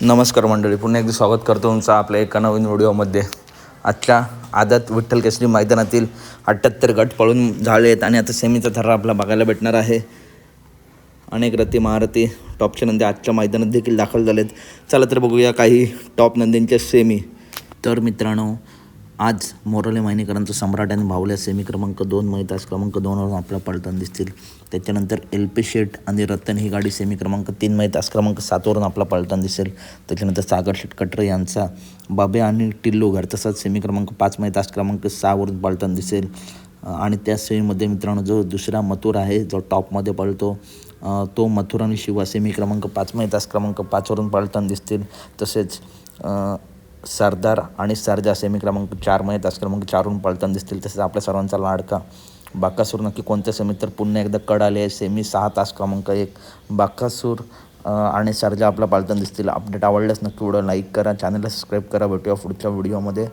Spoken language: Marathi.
नमस्कार मंडळी, पुन्हा एकदा स्वागत करतो तुमचं आपल्या एका नवीन व्हिडिओमध्ये. आजच्या आदत विठ्ठल केसरी मैदानातील 78 गट पळून झाले आहेत आणि आता सेमीचा थर्रा आपला बघायला भेटणार आहे. अनेक रथी महारथी टॉपचे नंदी आजच्या मैदानात देखील दाखल झालेत. चला तर बघूया काही टॉप नंदींच्या सेमी. तर मित्रांनो, आज मोरोले मायनीकरांचं सम्राट आणि भावल्या सेमी क्रमांक 2 मैदास क्रमांक 2वरून आपला पळताना दिसतील. त्याच्यानंतर LP शेठ आणि रतन ही गाडी सेमी क्रमांक 3 मैदास क्रमांक 7वरून आपला पळताना दिसेल. त्याच्यानंतर सागर शेठ कटरे यांचा बाबे आणि टिल्लू घर तसंच सेमी क्रमांक 5 मैदास क्रमांक 6वरून पळताना दिसेल. आणि त्या सेमीमध्ये मित्रांनो जो दुसरा मथुर आहे जो टॉपमध्ये पळतो तो मथुर आणि शिवा सेमी क्रमांक 5 मैदास क्रमांक 5वरून पळताना दिसतील. तसेच सरदार आणि सरजा सेमी क्रमांक 4 मैदास क्रमांक 4वरून पळताना दिसतील. तसेच आपल्या सर्वांचा लाडका बाकासूर नक्की कोणत्या सेमीत, तर पुन्हा एकदा कड आले आहे सेमी 6 तास क्रमांक 1. बाकासूर आणि सरजा आपला पळताना दिसतील. अपडेट आवडल्यास नक्की व्हिडिओ लाईक करा, चॅनलला सबस्क्राईब करा. भेटूया पुढच्या व्हिडिओमध्ये.